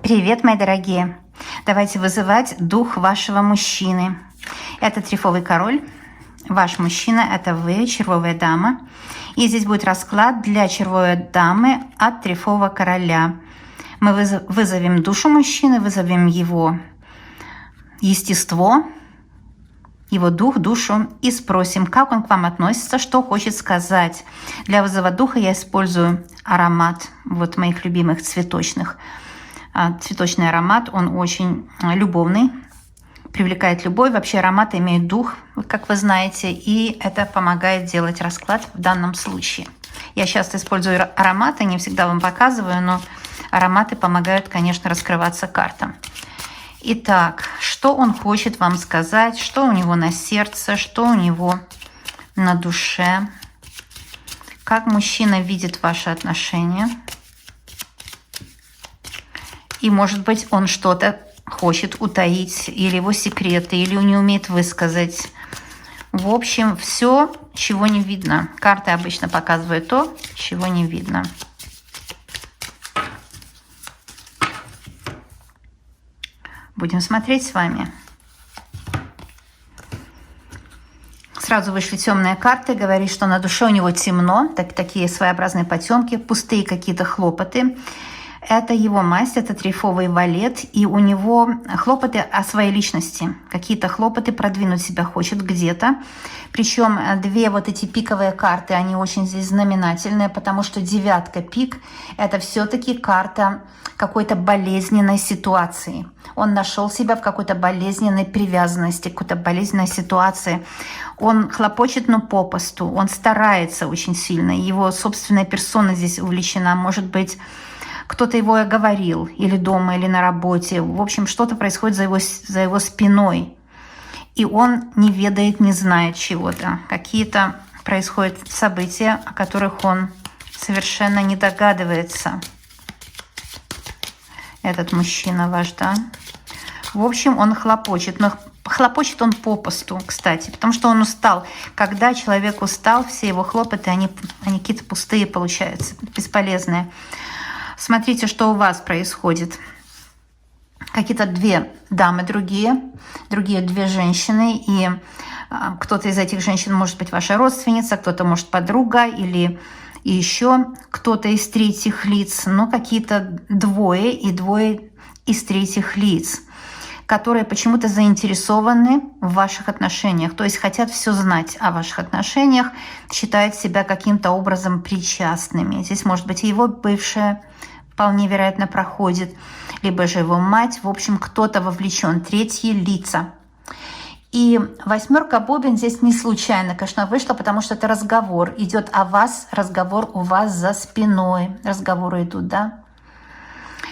Привет, мои дорогие! Давайте вызывать дух вашего мужчины. Это трефовый король. Ваш мужчина – это вы, червовая дама. И здесь будет расклад для червовой дамы от трефового короля. Мы вызовем душу мужчины, вызовем его естество, его дух, душу и спросим, как он к вам относится, что хочет сказать. Для вызова духа я использую аромат вот моих любимых цветочных. Цветочный аромат, он очень любовный, привлекает любовь. Вообще ароматы имеют дух, как вы знаете, и это помогает делать расклад в данном случае. Я часто использую ароматы, не всегда вам показываю, но ароматы помогают, конечно, раскрываться картам. Итак, что он хочет вам сказать, что у него на сердце, что у него на душе, как мужчина видит ваши отношения. И, может быть, он что-то хочет утаить, или его секреты, или не умеет высказать. В общем, все, чего не видно. Карты обычно показывают то, чего не видно. Будем смотреть с вами. Сразу вышли темные карты, говорит, что на душе у него темно, такие своеобразные потемки, пустые какие-то хлопоты. Это его масть, это трефовый валет, и у него хлопоты о своей личности. Какие-то хлопоты, продвинуть себя хочет где-то. Причем две вот эти пиковые карты, они очень здесь знаменательные, потому что девятка пик – это все-таки карта какой-то болезненной ситуации. Он нашел себя в какой-то болезненной привязанности, какой-то болезненной ситуации. Он хлопочет, но попусту, он старается очень сильно. Его собственная персона здесь увлечена, может быть, кто-то его оговорил, или дома, или на работе. В общем, что-то происходит за его спиной. И он не ведает, не знает чего-то. Какие-то происходят события, о которых он совершенно не догадывается. Этот мужчина ваш, да? В общем, он хлопочет. Но хлопочет он попусту, кстати, потому что он устал. Когда человек устал, все его хлопоты, они какие-то пустые получаются, бесполезные. Смотрите, что у вас происходит. Какие-то две дамы, другие две женщины. И кто-то из этих женщин может быть ваша родственница, кто-то может подруга или еще кто-то из третьих лиц. Но какие-то двое из третьих лиц, которые почему-то заинтересованы в ваших отношениях. То есть хотят все знать о ваших отношениях, считают себя каким-то образом причастными. Здесь может быть и его бывшая, вполне вероятно, проходит, либо же его мать. В общем, кто-то вовлечен, третьи лица. И восьмерка бубен здесь не случайно, конечно, вышла, потому что это разговор. Идет о вас, разговор у вас за спиной. Разговоры идут, да?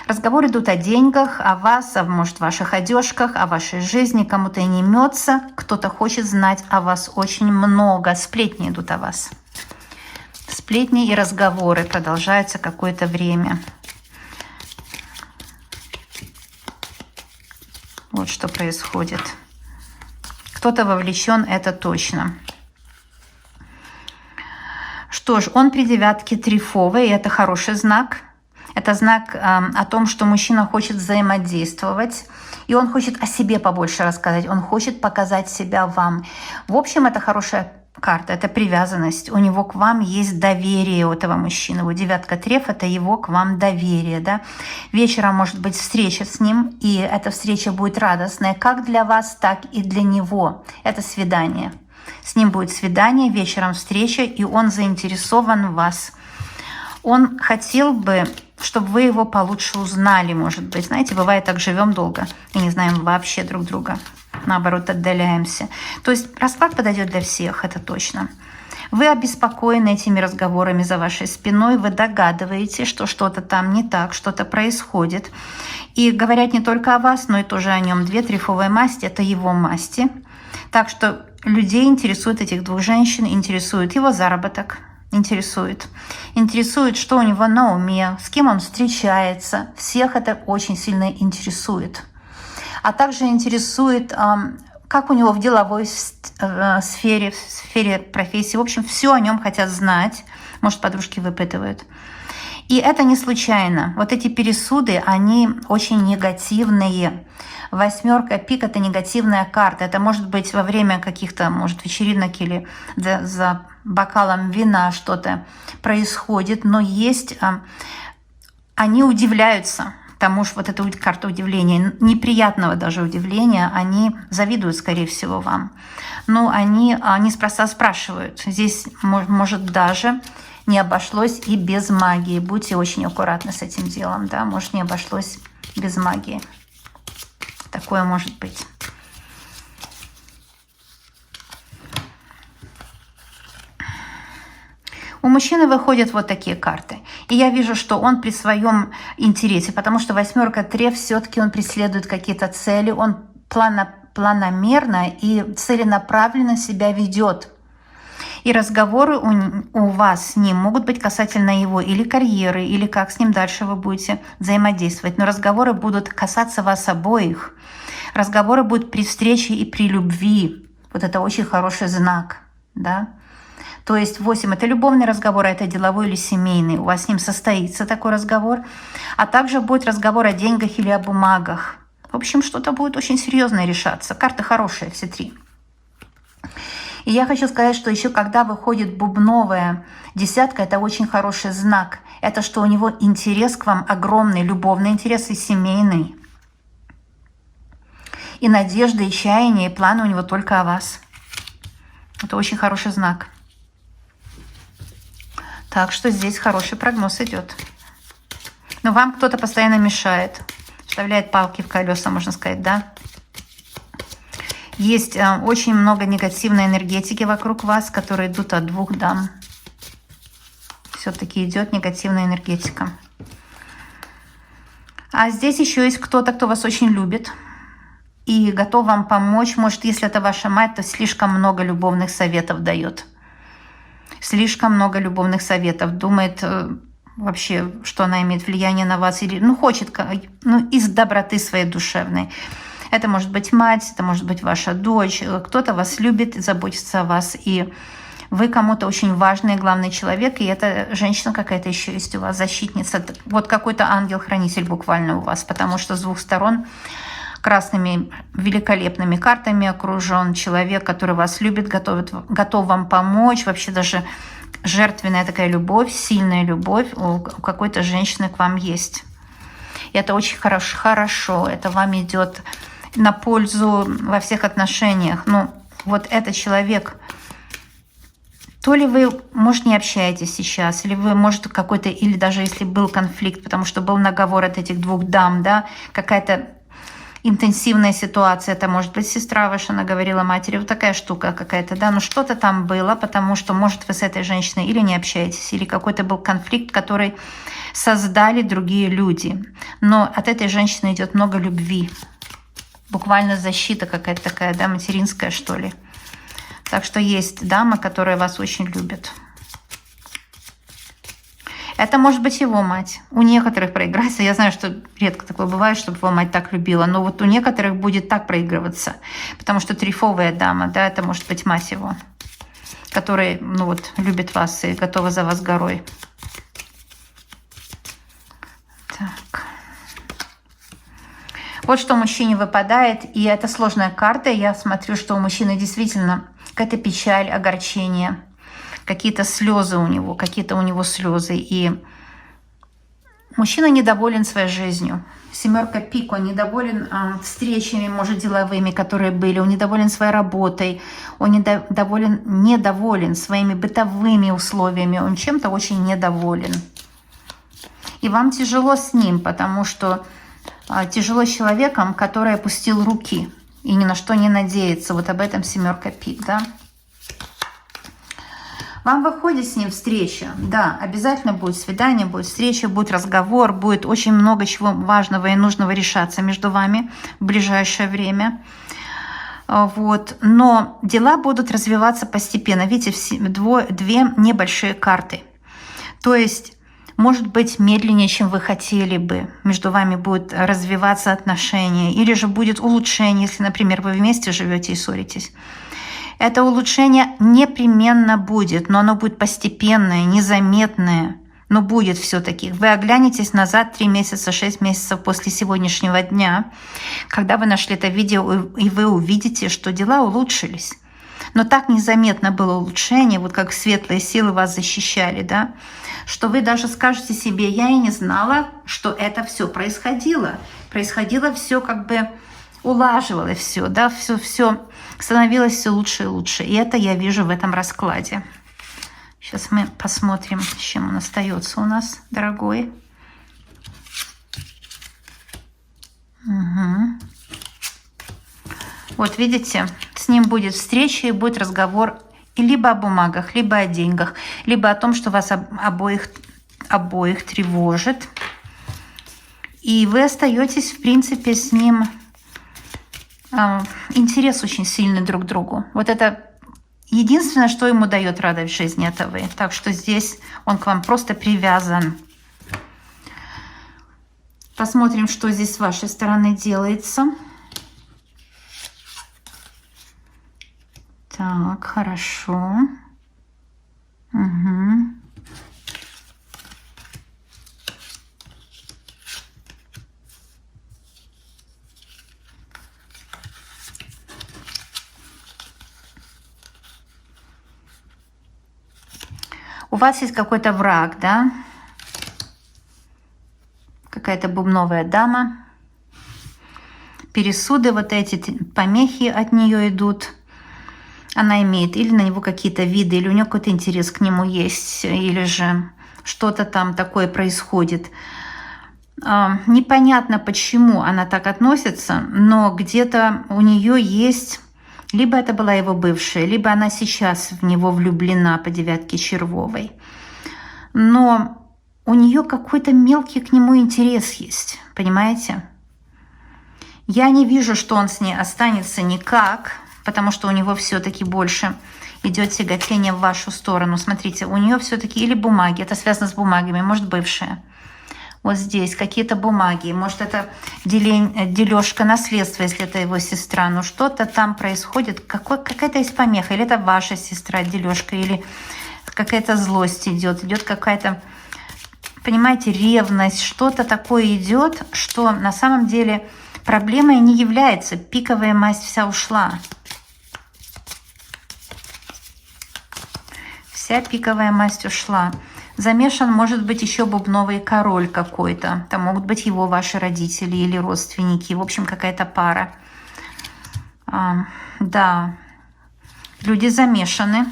Разговоры идут о деньгах, о вас, может, ваших одежках, о вашей жизни. Кому-то и не имется, кто-то хочет знать о вас очень много. Сплетни идут о вас. Сплетни и разговоры продолжаются какое-то время. Вот что происходит. Кто-то вовлечен, это точно. Что ж, он при девятке трефовой, и это хороший знак. Это знак о том, что мужчина хочет взаимодействовать, и он хочет о себе побольше рассказать, он хочет показать себя вам. В общем, это хорошая карта, это привязанность. У него к вам есть доверие, у этого мужчины. Вот девятка треф – это его к вам доверие. Да? Вечером может быть встреча с ним, и эта встреча будет радостная как для вас, так и для него. Это свидание. С ним будет свидание, вечером встреча, и он заинтересован в вас. Он хотел бы, чтобы вы его получше узнали, может быть. Знаете, бывает так, живем долго и не знаем вообще друг друга. Наоборот, отдаляемся. То есть расклад подойдет для всех, это точно. Вы обеспокоены этими разговорами за вашей спиной, вы догадываетесь, что что-то там не так, что-то происходит. И говорят не только о вас, но и тоже о нем. Две трефовые масти – это его масти. Так что людей интересует, этих двух женщин, интересует его заработок, интересует, что у него на уме, с кем он встречается. Всех это очень сильно интересует. А также интересует, как у него в деловой сфере, в сфере профессии. В общем, все о нем хотят знать. Может, подружки выпытывают. И это не случайно. Вот эти пересуды, они очень негативные. Восьмерка пик — это негативная карта. Это может быть во время каких-то, может, вечеринок или за бокалом вина что-то происходит. Но есть... Они удивляются тому, что вот эта карта удивления, неприятного даже удивления, они завидуют, скорее всего, вам. Но они неспроста спрашивают. Здесь может даже не обошлось и без магии. Будьте очень аккуратны с этим делом, да, может, не обошлось без магии. Такое может быть. У мужчины выходят вот такие карты. И я вижу, что он при своем интересе, потому что восьмерка треф все-таки он преследует какие-то цели, он планомерно и целенаправленно себя ведет. И разговоры у вас с ним могут быть касательно его или карьеры, или как с ним дальше вы будете взаимодействовать. Но разговоры будут касаться вас обоих. Разговоры будут при встрече и при любви. Вот это очень хороший знак, да. То есть 8 — это любовный разговор, а это деловой или семейный. У вас с ним состоится такой разговор. А также будет разговор о деньгах или о бумагах. В общем, что-то будет очень серьезное решаться. Карты хорошие, все три. И я хочу сказать, что еще когда выходит бубновая десятка, это очень хороший знак. Это что у него интерес к вам огромный, любовный интерес и семейный. И надежды, и чаяния, и планы у него только о вас. Это очень хороший знак. Так что здесь хороший прогноз идет. Но вам кто-то постоянно мешает, вставляет палки в колеса, можно сказать, да? Есть очень много негативной энергетики вокруг вас, которые идут от двух дам. Все-таки идет негативная энергетика. А здесь еще есть кто-то, кто вас очень любит и готов вам помочь. Может, если это ваша мать, то слишком много любовных советов дает. Слишком много любовных советов. Думает вообще, что она имеет влияние на вас. Или, хочет, из доброты своей душевной. Это может быть мать, это может быть ваша дочь. Кто-то вас любит, заботится о вас. И вы кому-то очень важный, главный человек. И эта женщина какая-то еще есть у вас, защитница. Вот какой-то ангел-хранитель буквально у вас. Потому что с двух сторон красными великолепными картами окружен человек, который вас любит, готов вам помочь. Вообще даже жертвенная такая любовь, сильная любовь у какой-то женщины к вам есть. И это очень хорошо. Это вам идет на пользу во всех отношениях. Вот этот человек, то ли вы, может, не общаетесь сейчас, или вы, может, какой-то, или даже если был конфликт, потому что был наговор от этих двух дам, да, какая-то интенсивная ситуация, это может быть сестра ваша наговорила матери, вот такая штука какая-то, да, но что-то там было, потому что, может, вы с этой женщиной или не общаетесь, или какой-то был конфликт, который создали другие люди. Но от этой женщины идет много любви, буквально защита какая-то такая, да, материнская, что ли. Так что есть дама, которая вас очень любит. Это может быть его мать. У некоторых проиграется. Я знаю, что редко такое бывает, чтобы его мать так любила. Но вот у некоторых будет так проигрываться. Потому что трифовая дама, да, это может быть мать его, которая, любит вас и готова за вас горой. Так. Вот что мужчине выпадает. И это сложная карта. Я смотрю, что у мужчины действительно какая-то печаль, огорчение. Какие-то слезы у него, слезы. И мужчина недоволен своей жизнью. Семерка пик, он недоволен встречами, может, деловыми, которые были. Он недоволен своей работой. Он недоволен своими бытовыми условиями. Он чем-то очень недоволен. И вам тяжело с ним, потому что тяжело с человеком, который опустил руки и ни на что не надеется. Вот об этом семерка пик, да? Вам выходит с ним встреча, да, обязательно будет свидание, будет встреча, будет разговор, будет очень много чего важного и нужного решаться между вами в ближайшее время. Вот. Но дела будут развиваться постепенно. Видите, две небольшие карты. То есть, может быть, медленнее, чем вы хотели бы. Между вами будут развиваться отношения. Или же будет улучшение, если, например, вы вместе живете и ссоритесь. Это улучшение непременно будет, но оно будет постепенное, незаметное. но будет все-таки. Вы оглянетесь назад 3 месяца, 6 месяцев после сегодняшнего дня, когда вы нашли это видео, и вы увидите, что дела улучшились. Но так незаметно было улучшение, вот как светлые силы вас защищали, да, что вы даже скажете себе: я и не знала, что это все происходило. Происходило все, как бы улаживалось все, да, все становилось все лучше и лучше. И это я вижу в этом раскладе. Сейчас мы посмотрим, с чем он остается у нас, дорогой. Угу. Вот видите, с ним будет встреча и будет разговор и либо о бумагах, либо о деньгах, либо о том, что вас обоих тревожит. И вы остаетесь, в принципе, с ним интерес очень сильный друг к другу. Вот это единственное, что ему дает радость в жизни, это вы. Так что здесь он к вам просто привязан. Посмотрим, что здесь с вашей стороны делается. Так, хорошо. Угу. У вас есть какой-то враг, да? Какая-то бубновая дама. Пересуды, вот эти помехи от нее идут. Она имеет или на него какие-то виды, или у нее какой-то интерес к нему есть, или же что-то там такое происходит. Непонятно, почему она так относится, но где-то у нее есть... Либо это была его бывшая, либо она сейчас в него влюблена по 9 червовой. Но у нее какой-то мелкий к нему интерес есть, понимаете? Я не вижу, что он с ней останется никак, потому что у него все-таки больше идет тяготение в вашу сторону. Смотрите, у нее все-таки или бумаги, это связано с бумагами, может, бывшая. Вот здесь какие-то бумаги, может, это дележка наследства, если это его сестра, но что-то там происходит, какая-то есть помеха, или это ваша сестра, дележка, или какая-то злость идет какая-то, понимаете, ревность, что-то такое идет, что на самом деле проблемой не является, пиковая масть вся ушла. Вся пиковая масть ушла. Замешан может быть еще бубновый король какой-то. Там могут быть его ваши родители или родственники. В общем, какая-то пара. Да. Люди замешаны,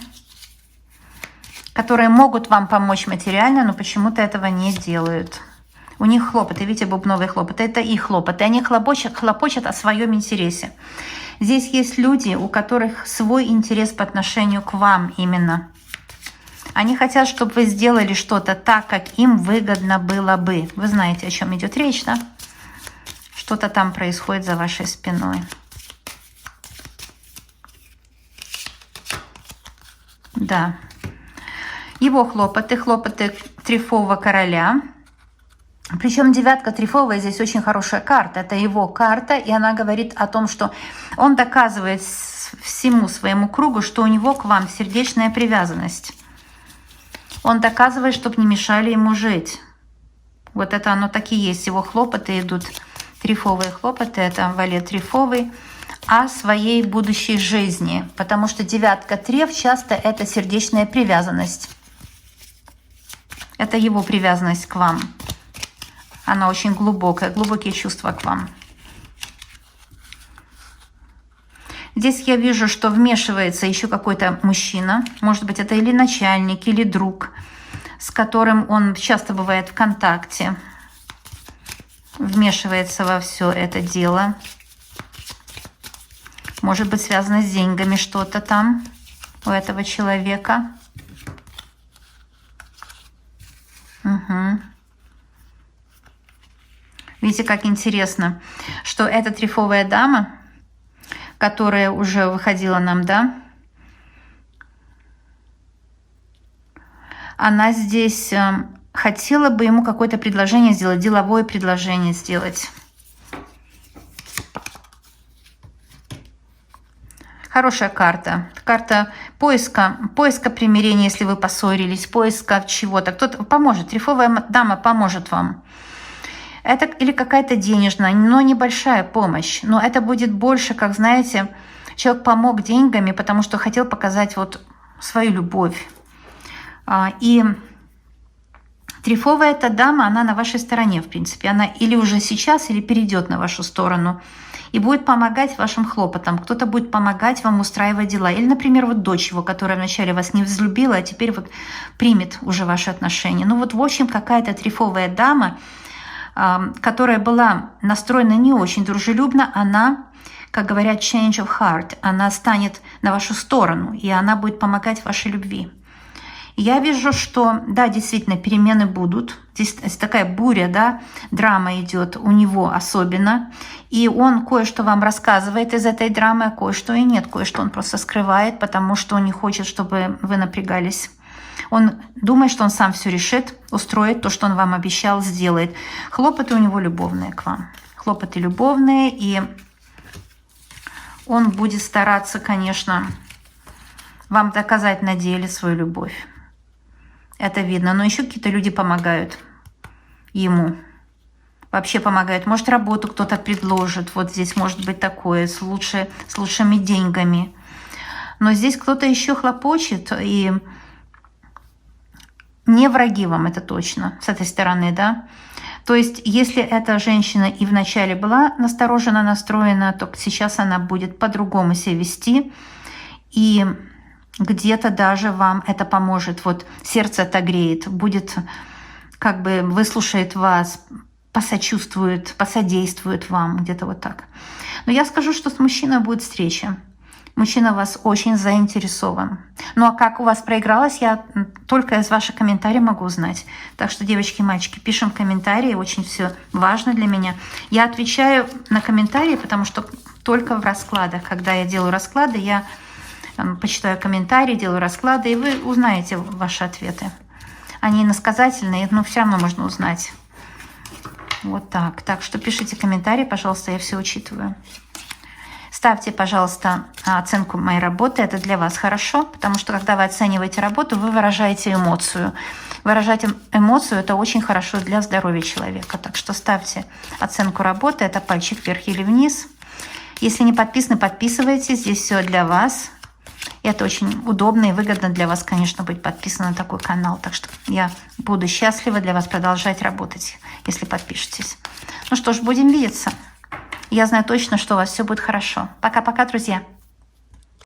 которые могут вам помочь материально, но почему-то этого не делают. У них хлопоты, видите, бубновые хлопоты. Это их хлопоты. Они хлопочут о своем интересе. Здесь есть люди, у которых свой интерес по отношению к вам именно. Они хотят, чтобы вы сделали что-то так, как им выгодно было бы. Вы знаете, о чем идет речь, да? Что-то там происходит за вашей спиной. Да. Его хлопоты трефового короля. Причем 9 трефовая здесь очень хорошая карта. Это его карта, и она говорит о том, что он доказывает всему своему кругу, что у него к вам сердечная привязанность. Он доказывает, чтобы не мешали ему жить. Вот это оно так и есть. Его хлопоты идут, трефовые хлопоты, это валет трефовый, о своей будущей жизни. Потому что 9 треф часто это сердечная привязанность. Это его привязанность к вам. Она очень глубокая, глубокие чувства к вам. Здесь я вижу, что вмешивается еще какой-то мужчина. Может быть, это или начальник, или друг, с которым он часто бывает в контакте. Вмешивается во все это дело. Может быть, связано с деньгами что-то там у этого человека. Угу. Видите, как интересно, что эта трефовая дама, которая уже выходила нам, да, она здесь хотела бы ему какое-то предложение сделать, деловое предложение сделать. Хорошая карта. Карта поиска примирения, если вы поссорились, поиска чего-то. Кто-то поможет. Трифовая дама поможет вам. Это или какая-то денежная, но небольшая помощь. Но это будет больше, как, знаете, человек помог деньгами, потому что хотел показать вот свою любовь. И трифовая эта дама, она на вашей стороне, в принципе. Она или уже сейчас, или перейдет на вашу сторону. И будет помогать вашим хлопотам. Кто-то будет помогать вам устраивать дела. Или, например, вот дочь его, которая вначале вас не взлюбила, а теперь вот примет уже ваши отношения. Ну вот, в общем, какая-то трифовая дама, которая была настроена не очень дружелюбно, она, как говорят, change of heart, она станет на вашу сторону, и она будет помогать вашей любви. Я вижу, что, да, действительно, перемены будут. Здесь такая буря, да, драма идет у него особенно. И он кое-что вам рассказывает из этой драмы, а кое-что и нет. Кое-что он просто скрывает, потому что он не хочет, чтобы вы напрягались. Он думает, что он сам все решит, устроит то, что он вам обещал, сделает. Хлопоты у него любовные к вам. Хлопоты любовные, и он будет стараться, конечно, вам доказать на деле свою любовь. Это видно. Но еще какие-то люди помогают ему. Вообще помогают. Может, работу кто-то предложит. Вот здесь может быть такое, с лучшими деньгами. Но здесь кто-то еще хлопочет. И не враги вам, это точно, с этой стороны, да. То есть, если эта женщина и вначале была настороженно настроена, то сейчас она будет по-другому себя вести. И где-то даже вам это поможет. Вот сердце отогреет, будет, как бы выслушает вас, посочувствует, посодействует вам, где-то вот так. Но я скажу, что с мужчиной будет встреча. Мужчина вас очень заинтересован. Ну а как у вас проигралось, я только из ваших комментариев могу узнать. Так что, девочки и мальчики, пишем комментарии, очень все важно для меня. Я отвечаю на комментарии, потому что только в раскладах, когда я делаю расклады, я почитаю комментарии, делаю расклады, и вы узнаете ваши ответы. Они иносказательные, но все равно можно узнать. Вот так. Так что пишите комментарии, пожалуйста, я все учитываю. Ставьте, пожалуйста, оценку моей работы. Это для вас хорошо, потому что когда вы оцениваете работу, вы выражаете эмоцию. Выражать эмоцию – это очень хорошо для здоровья человека. Так что ставьте оценку работы. Это пальчик вверх или вниз. Если не подписаны, подписывайтесь. Здесь все для вас. Это очень удобно и выгодно для вас, конечно, быть подписанным на такой канал. Так что я буду счастлива для вас продолжать работать, если подпишетесь. Ну что ж, будем видеться. Я знаю точно, что у вас все будет хорошо. Пока-пока, друзья.